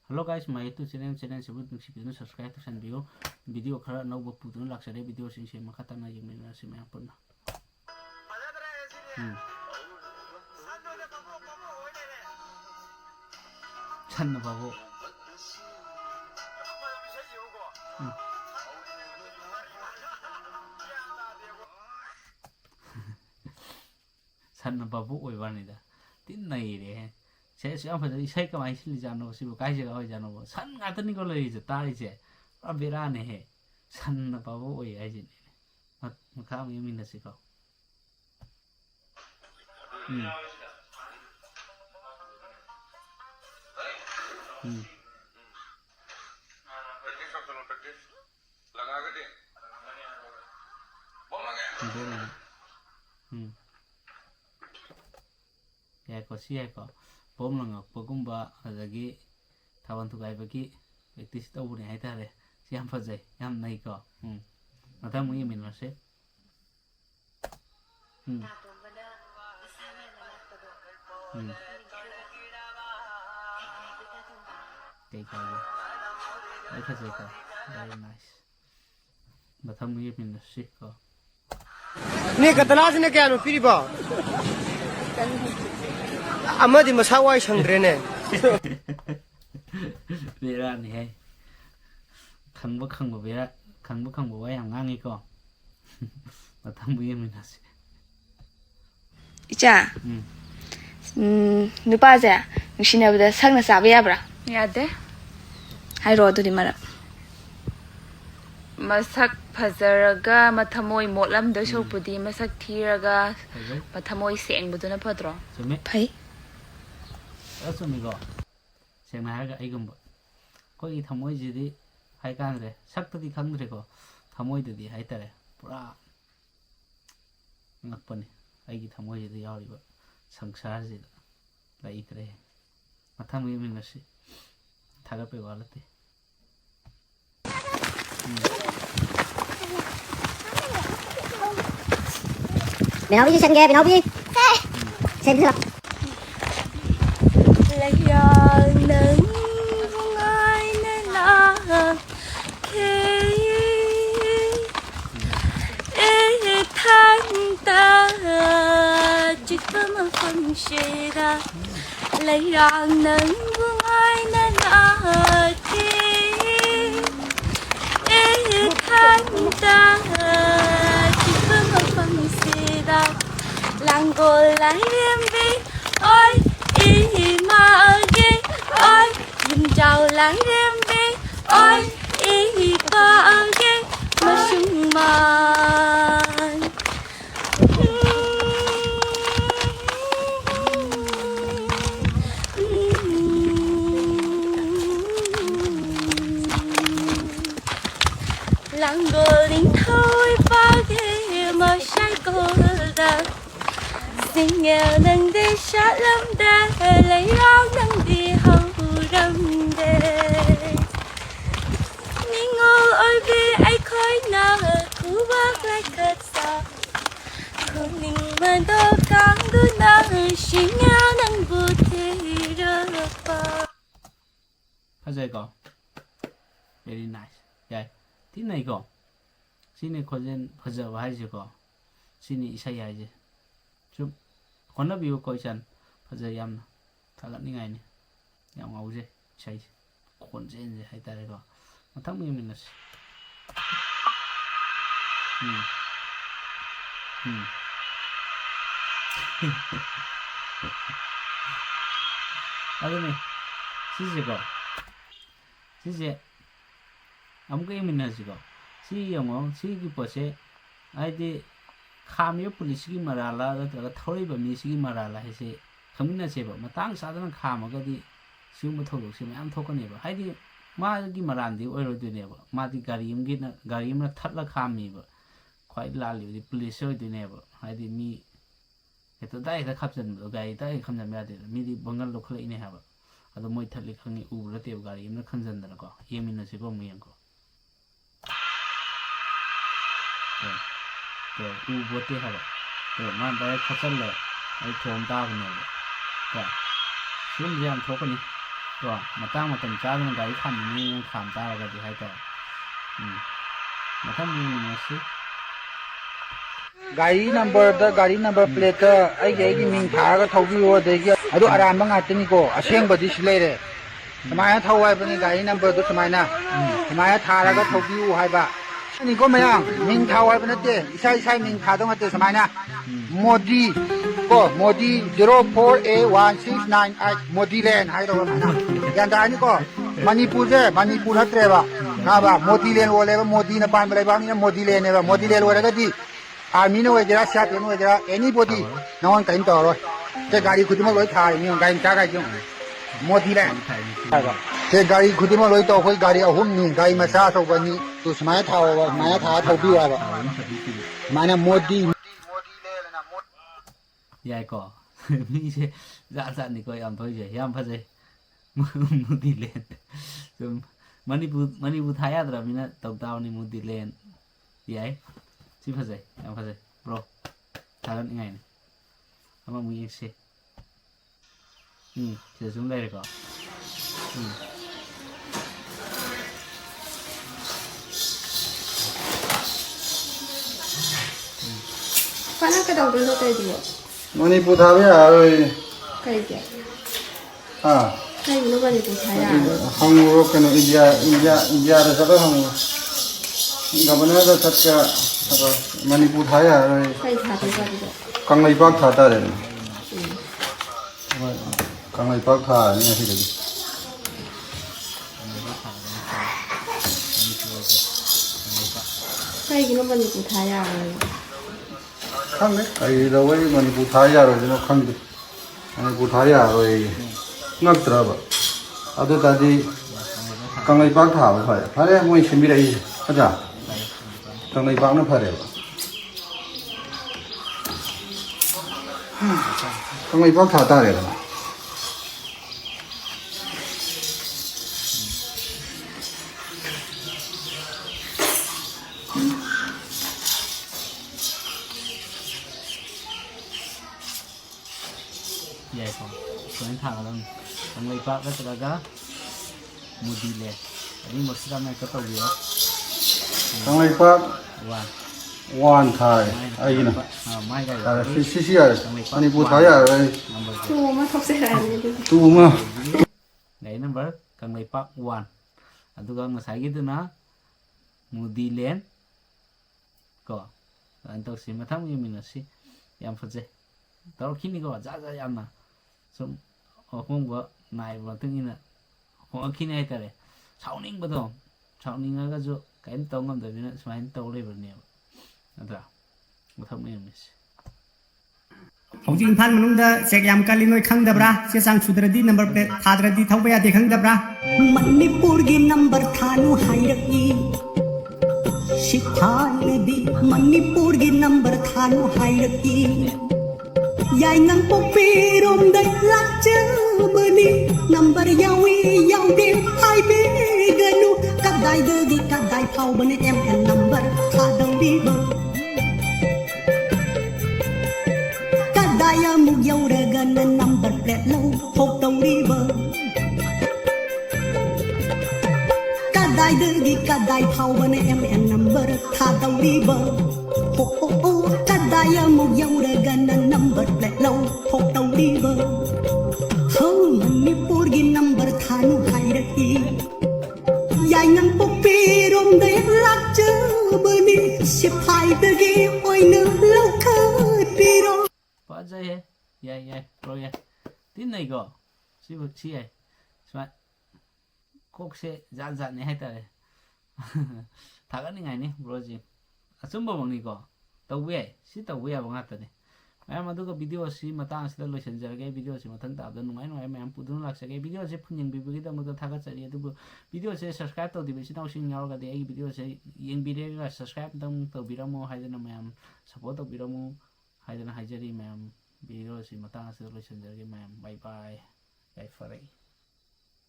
Hello guys, my YouTube channel sebut nungsi subscribe to san video khara nau ba putun laksare video sin se makata na yeng na se ma purna san na babo san na babu oi bani da tin nai re se am phadari sai ka mai sil jano sibu kai je ga hoi jano bo san nga tani ko lai je tai je a bera ne he san na babu oi ai je ma kha mi min na se ko ya ko si ko bom lang pagumba adagi thawan thukai baki practice taw ne hai tare si am phajai yam nai ko mata mu yemin ma se kai kai ai phajai ko very nice mata mu yemin na se ko ni katana se ne kya no piri ba amadi masawai sangre ne bera ni hai khangba bera khangba wa yang ngangi ko matam bu yemin na se icha nupa ja ngisina bada sangna sabe yabra yade hairo aduri mara masak phazaraga mathamoi motlam da shopudi masak thiraga mathamoi seng buduna phatro sume phai asumi go sengna ha ga ai gum ko I thamoi ji di hai kan re sak tadi khangre ko thamoi di hai tare pura ngapani ai gi thamoi ji yauri ba sangsar ji lai tre matham mi min nasi thaga pe walate Binawi ji sangge binawi sen đi lại giang nắng ai nên là khi thanh ta chỉ có một phần sẽ ra lại giang nắng ai nên là khi thanh ta chỉ có một phần sẽ ra làng cô lại em đi ôi ý mà ghê ôi dùm chào làng em đi ôi ý mà ghê mà sung màn làng cô linh thôi ba ghê mà sai cô ra sinh nghèo nâng đi sát lâm đê lấy áo nâng đi hầu râm đê ni ngô ơi vì ai khói nà cú bác lại cất xa không ninh mà đâu càng đu nà sinh nghèo nâng bù thế rơ ba phajai ko very nice yai tin nai ko sine khojen phaja ba hai je ko sine isai ai je chum khona bi ko chan phajai yam na thagat ni ngai ni yam ngau je chai khon jen je hai tare ko matham mi minus adune si ko si amke minus ko si yamo si ki pose ai de kham police ki marala da thori ba mi si marala he se khamina se ba matang sa da kham ga di siu ma tholo se am thok ne ba hai di ma gi maran di oi ro du ne ba ma di gari na thatla kham mi ba khoi la li di police oi du ne ba hai di mi eto dai da khapjan ba gai dai khamjan ya de mi di bangal lo khlai ne ha ba ado moi thali khangi u ra te gari na khanjan da ko yemina se ko mu yang ko to u bote ha ba to man dai khachal le ai thom ta ne ba ka sum jam thok ni ก็มาตั้งมาตั้งจ้ามันไกด์ขันนี้ยังขามตาแล้วก็จะให้ต่อมาทำมีนะสิ गाड़ी number plate आई Ming थारगा थौबियो देगी अदु आराम ngaतनी को असेंबदि सिलेरे समाय थौवाय बनि गाड़ी number दु समाय थारगा थौबियो हायबा नि को मयां मिंग थावाय बनते इसाई मिंग थादो ngate समायना मोदी को मोदी 04A1698 मोदी लैंड हायदो ना यानदानी को मणिपुर हत्रेबा नाबा मोदी लैंड ओलेबा मोदी न पान बलेबा नि मोदी लैंड नेबा मोदी लैंड ओलेगदी आर्मी ने वजरा साथ ने वजरा एनीबॉडी नवन काइन तोरो ते गाड़ी खुदिमा लोय थाय नि गाइन ता गाय जों मोदी लैंड ते गाड़ी खुदिमा लोय तो कोई गाड़ी अहुम नि गाड़ी मसा तो बनी तो समाय थाव माया था थौबी वा माने मोदी ले नाยายก็มีเสจะนี่ก็ยามถอยเสยามพะเสมุดีเลนซุมมณีปูไทยอะตระมีนะตอกตาวนี่มุดีเลนยายสิพะเสยามพะเสโปรทากันยังไงนี่เอามามุยเสเสซุมเลยก็Paano ka daw dito tayo diyo? Manipur थाबे आरोय Kaya kaya. हां Kaya ano ba nito saya? हम लोग कनो इंडिया रे सब हम गवर्नर दा सच्चा मणिपुर थाया आरोय Kaya sabi ba dito? कंगलैपाक थाता रे कंगलैपाक था नि सिदि Kaya ano ba nito saya? खंगे आई दवई मणिपुर थाया रो जनो खंगे मणिपुर थाया रो नक्त्रबा अदु तादि कंगलैपाक थाबा फारे मोय सिमबिराई खजा कंगलैपाक न फारे कंगलैपाक थाता रेยายก็ส่วนทางแล้วทางไลปะก็ตระกะมุดีเลอันนี้มักสิกาไม่ก็ตอเวีย कंगलैपाक ว่า wan thai ai na ไม่ได้ si ya Manipur थाया रो Oo, matapos tu ma ไหนนัมเบอร์กังไลปะ1aduga ngasai gitu na mudi len ko antok si matham gi minasi yam phaje tar khini ko ja yam na sum hong ba nai ba tingina hong khini ai tare chawning ba do chawning ga jo kain tong ngam da bina smain to le ba ne adra matham gi mis ของจริงพันมนุษย์เสกยามกาลินวยขังดับระเสียสังสุดระดีนัมเบอร์เป็ดทาดระดีเท่าไปอาทิขังดับระมันนิปูร์กินนัมเบอร์ทานุไฮรักอีชิคายเลดีมันนิปูร์กินนัมเบอร์ทานุไฮรักอียายงังปกปีรมได้ลักเจอเบอร์นี้นัมเบอร์ยาวียาวเดียวไฮเบกันูกัดได้เดดีกัดได้เท่าบนเอ็มแอนนัมเบอร์ทาดังดีเบอร์Daya mu yau daga nan number plate low hok tong river Kadai de kadai thau ban MN number tha tong river oh kadaya mu yau daga nan number plate low hok tong river Ho Manipur gi number tha nu hai da ki Yai ngang pok pi rom de lak chơ bani sip hai de gi oi nu lo kha pi ro pa jai he yai pro ya tin nei go si bu chi ai sma kok se jan ne hai tare tha ga ni ngai ni bro ji asum ba bang ni go tau we si tau we ba nga ta ne mai ma du ko video si matang si lo chen jar ge video si mathang ta da nungai noi mai am pu dun lak sa ge video se phunyang bi gi da mo ta ga chari du video se subscribe to di bi si tau sing yaw ga de ai video se yeng bi de ga subscribe dam to bi ra mo hai da na mai am support to bi ra mo hai da na hai jari mai am video si matang si lo chen jar ge mai am bye bye bye for